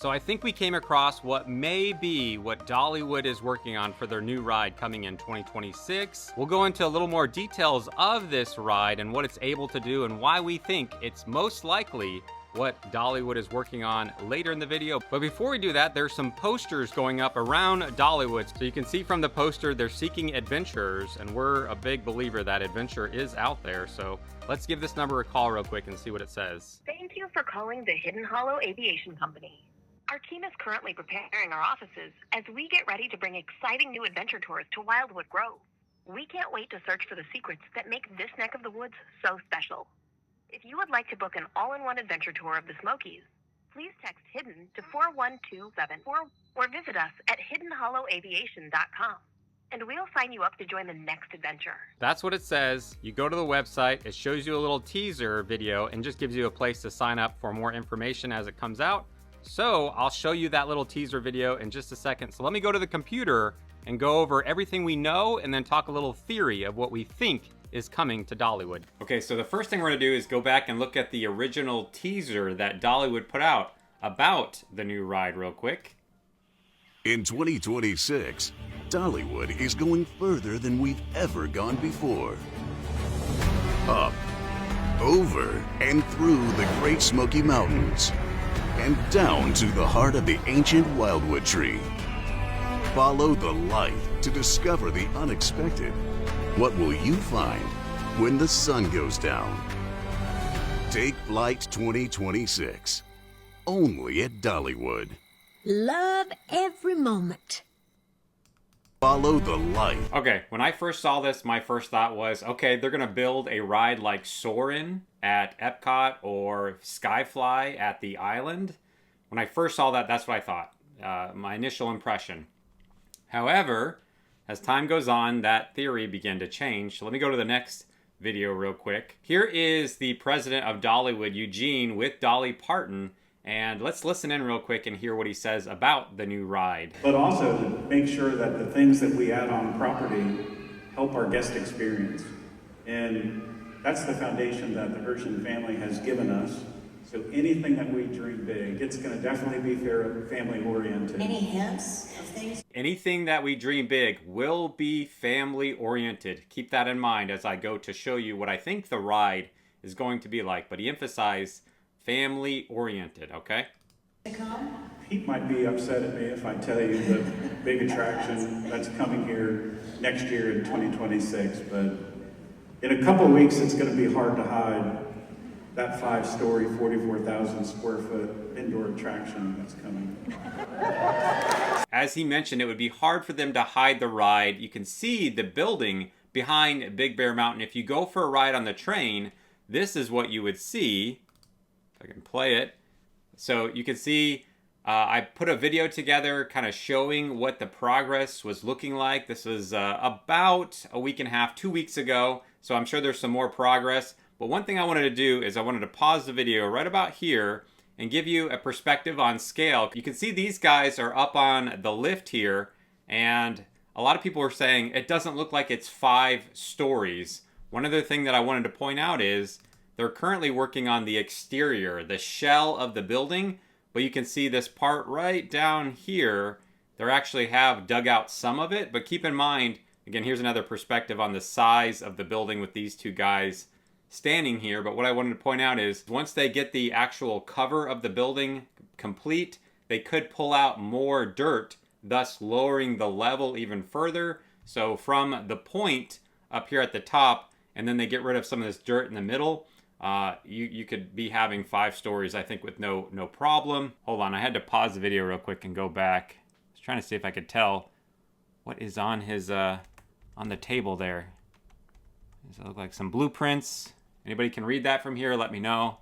So I think we came across what may be what Dollywood is working on for their new ride coming in 2026. We'll go into a little more details of this ride and what it's able to do and why we think it's most likely what Dollywood is working on later in the video. But before we do that, there's some posters going up around Dollywood. So you can see from the poster, they're seeking adventurers, and we're a big believer that adventure is out there. So let's give this number a call real quick and see what it says. Thank you for calling the Hidden Hollow Aviation Company. Our team is currently preparing our offices as we get ready to bring exciting new adventure tours to Wildwood Grove. We can't wait to search for the secrets that make this neck of the woods so special. If you would like to book an all-in-one adventure tour of the Smokies, please text HIDDEN to 41274 or visit us at hiddenhollowaviation.com, and we'll sign you up to join the next adventure. That's what it says. You go to the website, it shows you a little teaser video and just gives you a place to sign up for more information as it comes out. So I'll show you that little teaser video in just a second. So let me go to the computer and go over everything we know and then talk a little theory of what we think is coming to Dollywood. Okay, so the first thing we're gonna do is go back and look at the original teaser that Dollywood put out about the new ride real quick. In 2026, Dollywood is going further than we've ever gone before. Up, over, and through the Great Smoky Mountains, and down to the heart of the ancient wildwood tree. Follow the light to discover the unexpected. What will you find when the sun goes down? Take Flight 2026, only at Dollywood. Love every moment. Follow the light. Okay, when I first saw this, my first thought was, okay, they're gonna build a ride like Soarin' at Epcot or Skyfly at the island. When I first saw that, that's what I thought, my initial impression. However, as time goes on, that theory began to change. So let me go to the next video real quick. Here is the president of Dollywood, Eugene, with Dolly Parton. And let's listen in real quick and hear what he says about the new ride. But also to make sure that the things that we add on property help our guest experience. And that's the foundation that the Herschend family has given us. So anything that we dream big, it's going to definitely be family oriented. Any hints of things? Anything that we dream big will be family oriented. Keep that in mind as I go to show you what I think the ride is going to be like. But he emphasized family oriented, okay? Pete might be upset at me if I tell you the big attraction that's coming here next year in 2026, but in a couple of weeks it's going to be hard to hide that 5-story, 44,000 square foot indoor attraction that's coming. As he mentioned, it would be hard for them to hide the ride. You can see the building behind Big Bear Mountain. If you go for a ride on the train, this is what you would see. If I can play it. So you can see I put a video together kind of showing what the progress was looking like. This was about a week and a half, 2 weeks ago. So I'm sure there's some more progress. But one thing I wanted to do is I wanted to pause the video right about here and give you a perspective on scale. You can see these guys are up on the lift here, and a lot of people are saying it doesn't look like it's 5 stories. One other thing that I wanted to point out is they're currently working on the exterior, the shell of the building, but you can see this part right down here. They actually have dug out some of it, but keep in mind, again, here's another perspective on the size of the building with these two guys standing here. But what I wanted to point out is once they get the actual cover of the building complete, they could pull out more dirt, thus lowering the level even further. So from the point up here at the top, and then they get rid of some of this dirt in the middle, you could be having 5 stories, I think, with no problem. Hold on, I had to pause the video real quick and go back. I was trying to see if I could tell what is on his on the table there. Does it look like some blueprints? Anybody can read that from here? Let me know.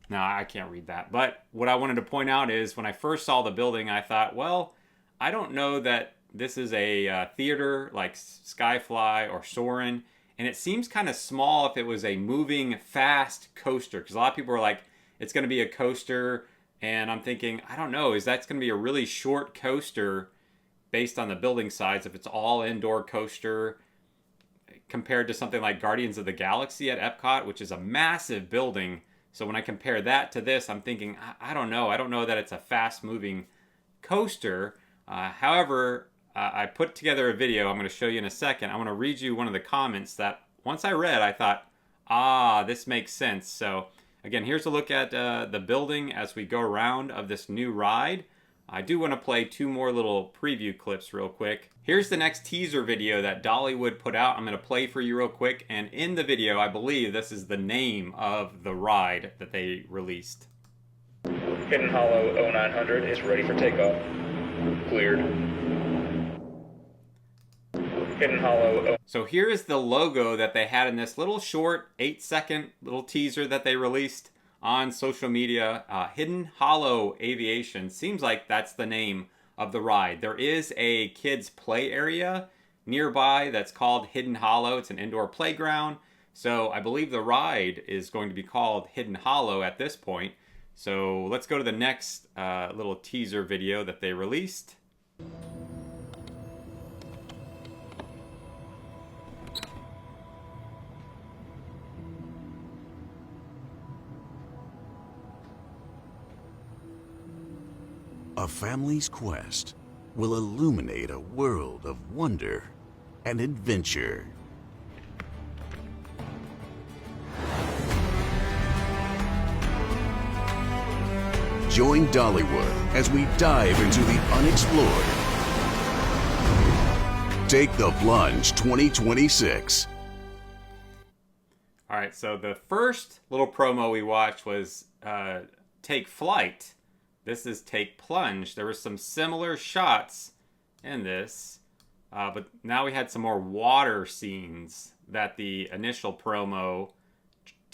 No, I can't read that. But what I wanted to point out is when I first saw the building, I thought, well, I don't know that this is a theater like Skyfly or Soarin'. And it seems kind of small if it was a moving fast coaster. Because a lot of people are like, it's going to be a coaster. And I'm thinking, I don't know, is that's going to be a really short coaster based on the building size if it's all indoor coaster compared to something like Guardians of the Galaxy at Epcot, which is a massive building. So when I compare that to this, I'm thinking, I don't know. I don't know that it's a fast-moving coaster. However, I put together a video I'm going to show you in a second. I'm going to read you one of the comments that once I read, I thought, this makes sense. So again, here's a look at the building as we go around of this new ride. I do want to play 2 more little preview clips real quick. Here's the next teaser video that Dollywood put out. I'm going to play for you real quick. And in the video, I believe this is the name of the ride that they released. Hidden Hollow 0900 is ready for takeoff. Cleared. Hidden Hollow. So here is the logo that they had in this little short 8-second little teaser that they released on social media. Hidden Hollow Aviation. Seems like that's the name of the ride. There is a kids play area nearby that's called Hidden Hollow. It's an indoor playground. So I believe the ride is going to be called Hidden Hollow at this point. So let's go to the next little teaser video that they released. A family's quest will illuminate a world of wonder and adventure. Join Dollywood as we dive into the unexplored. Take the Plunge 2026. All right, so the first little promo we watched was Take Flight. This is Take Plunge. There were some similar shots in this, but now we had some more water scenes that the initial promo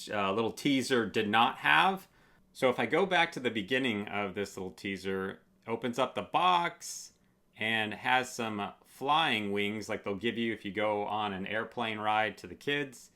little teaser did not have. So if I go back to the beginning of this little teaser, opens up the box and has some flying wings like they'll give you if you go on an airplane ride to the kids.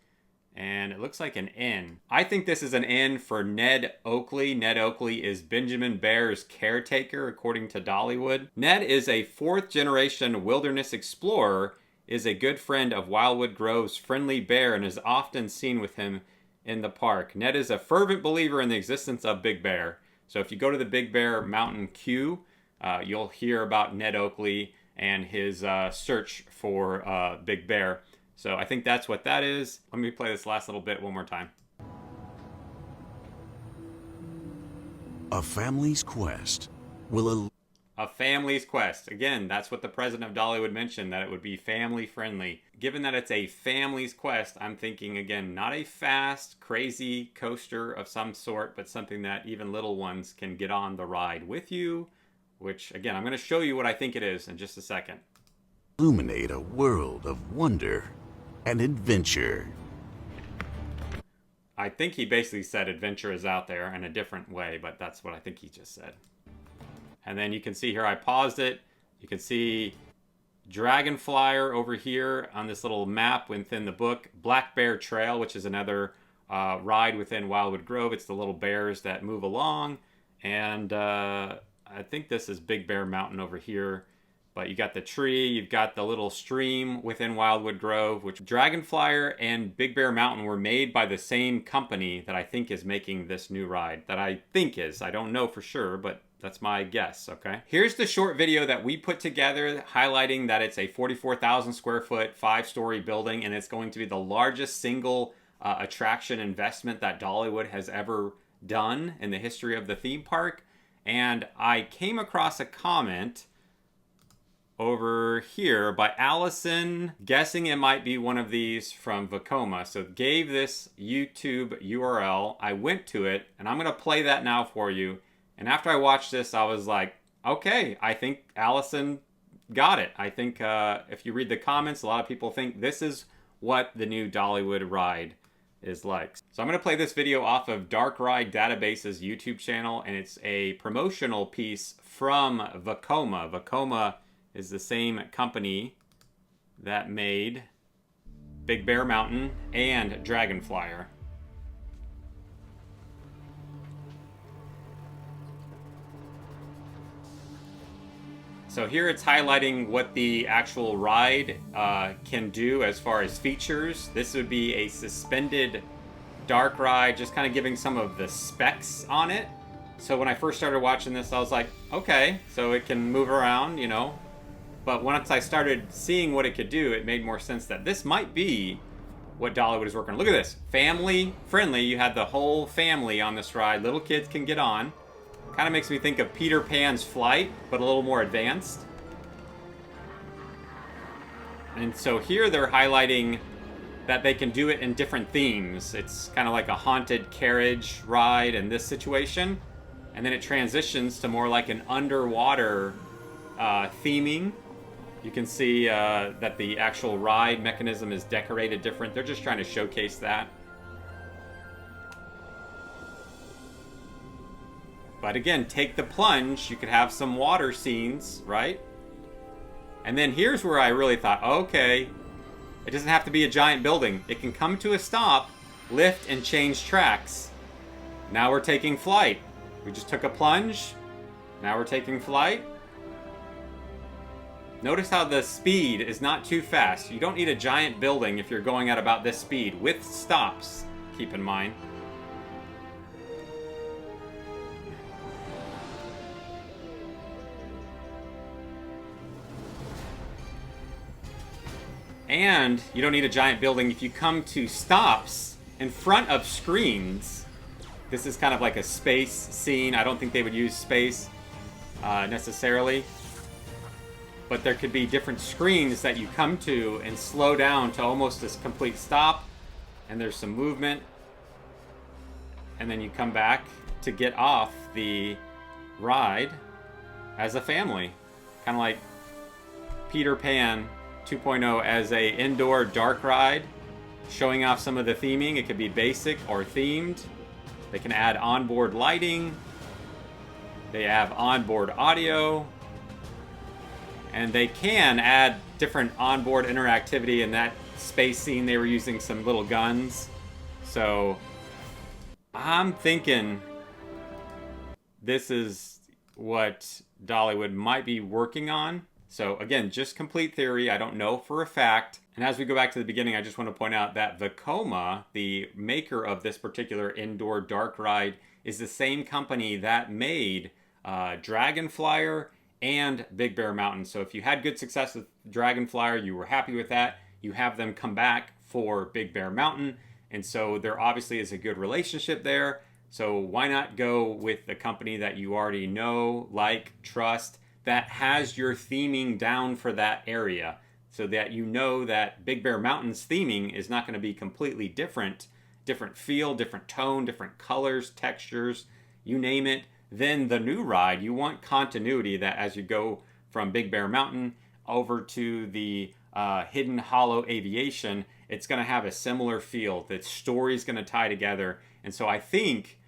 And it looks like an N. I think this is an N for Ned Oakley. Ned Oakley is Benjamin Bear's caretaker, according to Dollywood. Ned is a 4th-generation wilderness explorer, is a good friend of Wildwood Grove's friendly bear, and is often seen with him in the park. Ned is a fervent believer in the existence of Big Bear. So if you go to the Big Bear Mountain queue, you'll hear about Ned Oakley and his search for Big Bear. So I think that's what that is. Let me play this last little bit one more time. A family's quest will A family's quest. Again, that's what the president of Dollywood mentioned, that it would be family friendly. Given that it's a family's quest, I'm thinking, again, not a fast, crazy coaster of some sort, but something that even little ones can get on the ride with you, which, again, I'm going to show you what I think it is in just a second. illuminate a world of wonder and adventure. I think he basically said adventure is out there in a different way, but that's what I think he just said. And then you can see here, I paused it. You can see Dragonflyer over here on this little map within the book. Black Bear Trail, which is another ride within Wildwood Grove. It's the little bears that move along. And I think this is Big Bear Mountain over here. But you got the tree, you've got the little stream within Wildwood Grove, which Dragonflyer and Big Bear Mountain were made by the same company that I think is making this new ride. That I think is. I don't know for sure, but that's my guess, okay? Here's the short video that we put together highlighting that it's a 44,000 square foot, 5-story building, and it's going to be the largest single attraction investment that Dollywood has ever done in the history of the theme park. And I came across a comment over here by Allison, guessing it might be one of these from Vekoma. So gave this YouTube URL. I went to it, and I'm going to play that now for you. And after I watched this, I was like, okay, I think Allison got it. I think if you read the comments, a lot of people think this is what the new Dollywood ride is like. So I'm going to play this video off of Dark Ride Database's YouTube channel, and it's a promotional piece from Vekoma. Vekoma is the same company that made Big Bear Mountain and Dragonflyer. So here it's highlighting what the actual ride can do as far as features. This would be a suspended dark ride, just kind of giving some of the specs on it. So when I first started watching this, I was like, okay, so it can move around, you know. But once I started seeing what it could do, it made more sense that this might be what Dollywood is working on. Look at this. Family friendly. You had the whole family on this ride. Little kids can get on. Kind of makes me think of Peter Pan's Flight, but a little more advanced. And so here they're highlighting that they can do it in different themes. It's kind of like a haunted carriage ride in this situation. And then it transitions to more like an underwater theming. You can see that the actual ride mechanism is decorated different. They're just trying to showcase that. But again, take the plunge. You could have some water scenes, right? And then here's where I really thought, okay, it doesn't have to be a giant building. It can come to a stop, lift, and change tracks. Now we're taking flight. We just took a plunge. Now we're taking flight. Notice how the speed is not too fast. You don't need a giant building if you're going at about this speed, with stops, keep in mind. And you don't need a giant building if you come to stops in front of screens. This is kind of like a space scene. I don't think they would use space necessarily. But there could be different screens that you come to and slow down to almost a complete stop. And there's some movement. And then you come back to get off the ride as a family. Kind of like Peter Pan 2.0 as a indoor dark ride, showing off some of the theming. It could be basic or themed. They can add onboard lighting. They have onboard audio. And they can add different onboard interactivity. In that space scene, they were using some little guns. So I'm thinking this is what Dollywood might be working on. So again, just complete theory. I don't know for a fact. And as we go back to the beginning, I just want to point out that Vekoma, the maker of this particular indoor dark ride, is the same company that made Dragon Flyer and Big Bear Mountain. So if you had good success with Dragon Flyer, you were happy with that, you have them come back for Big Bear Mountain. And so there obviously is a good relationship there. So why not go with the company that you already know, like, trust, that has your theming down for that area, so that you know that Big Bear Mountain's theming is not going to be completely different feel, different tone, different colors, textures, you name it. Then the new ride, you want continuity, that as you go from Big Bear Mountain over to the Hidden Hollow Aviation, it's going to have a similar feel. The story's going to tie together. And so I think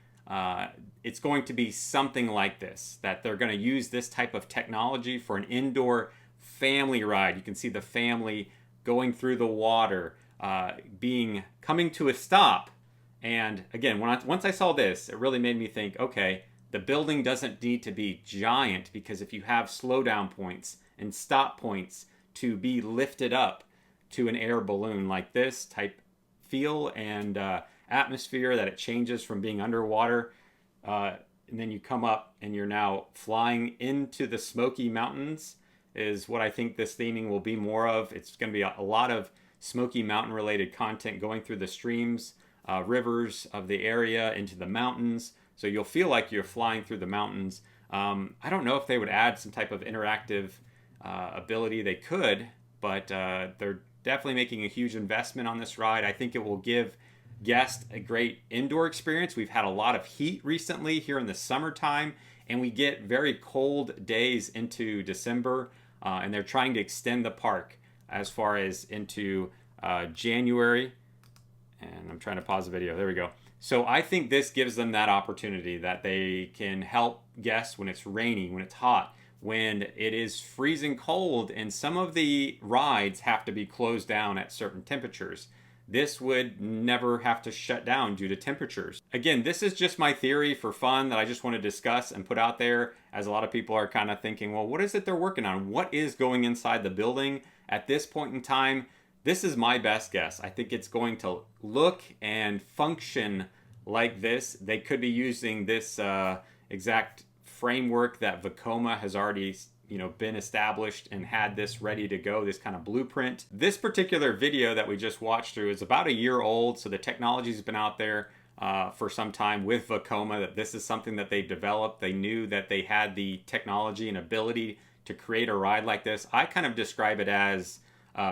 it's going to be something like this, that they're going to use this type of technology for an indoor family ride. You can see the family going through the water, coming to a stop. And again, once I saw this, it really made me think, okay, the building doesn't need to be giant, because if you have slowdown points and stop points to be lifted up to an air balloon like this type feel and atmosphere, that it changes from being underwater, and then you come up and you're now flying into the Smoky Mountains, is what I think this theming will be more of. It's going to be a lot of Smoky Mountain related content going through the streams, rivers of the area into the mountains. So you'll feel like you're flying through the mountains. I don't know if they would add some type of interactive ability. They could, but they're definitely making a huge investment on this ride. I think it will give guests a great indoor experience. We've had a lot of heat recently here in the summertime, and we get very cold days into December, and they're trying to extend the park as far as into January. And I'm trying to pause the video. There we go. So I think this gives them that opportunity, that they can help guests when it's rainy, when it's hot, when it is freezing cold, and some of the rides have to be closed down at certain temperatures. This would never have to shut down due to temperatures. Again, this is just my theory for fun that I just want to discuss and put out there, as a lot of people are kind of thinking, well, what is it they're working on? What is going inside the building? At this point in time, This is my best guess. I think it's going to look and function like this. They could be using this exact framework that Vekoma has already been established and had this ready to go, this kind of blueprint. This particular video that we just watched through is about a year old, so the technology's been out there for some time with Vekoma, that this is something that they've developed. They knew that they had the technology and ability to create a ride like this. I kind of describe it as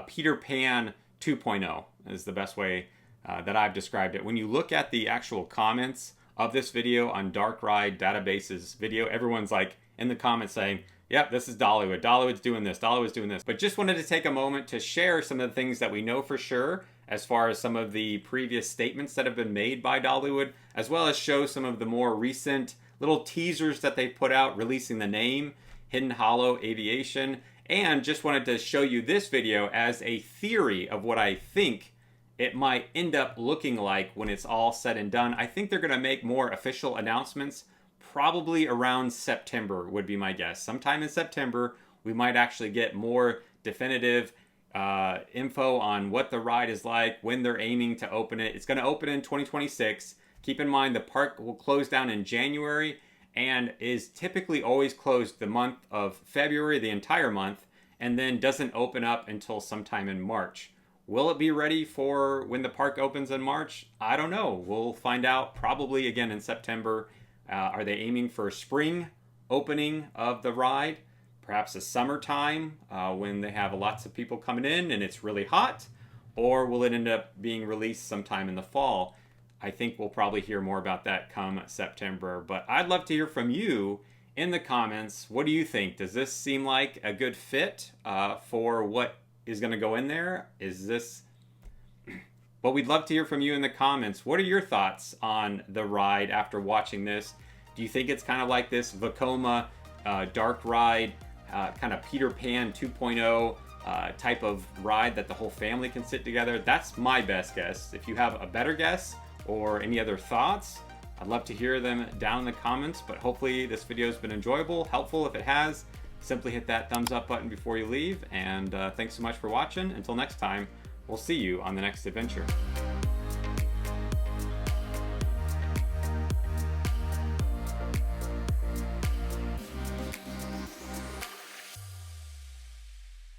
Peter Pan 2.0 is the best way that I've described it. When you look at the actual comments of this video on Dark Ride Database's video, everyone's like in the comments saying, yep, this is Dollywood. Dollywood's doing this. Dollywood's doing this. But just wanted to take a moment to share some of the things that we know for sure as far as some of the previous statements that have been made by Dollywood, as well as show some of the more recent little teasers that they put out releasing the name Hidden Hollow Aviation. And just wanted to show you this video as a theory of what I think it might end up looking like when it's all said and done. I think they're going to make more official announcements probably around September would be my guess. Sometime in September, we might actually get more definitive info on what the ride is like, when they're aiming to open it. It's going to open in 2026. Keep in mind the park will close down in January and is typically always closed the month of February, the entire month, and then doesn't open up until sometime in March. Will it be ready for when the park opens in March? I don't know. We'll find out probably again in September. Are they aiming for a spring opening of the ride? Perhaps a summertime when they have lots of people coming in and it's really hot? Or will it end up being released sometime in the fall? I think we'll probably hear more about that come September. But I'd love to hear from you in the comments. What do you think? Does this seem like a good fit for what is going to go in there? Is this... But we'd love to hear from you in the comments. What are your thoughts on the ride after watching this? Do you think it's kind of like this Vekoma dark ride, kind of Peter Pan 2.0 type of ride that the whole family can sit together? That's my best guess. If you have a better guess or any other thoughts, I'd love to hear them down in the comments. But hopefully this video has been enjoyable, helpful. If it has, simply hit that thumbs up button before you leave. And thanks so much for watching. Until next time, we'll see you on the next adventure.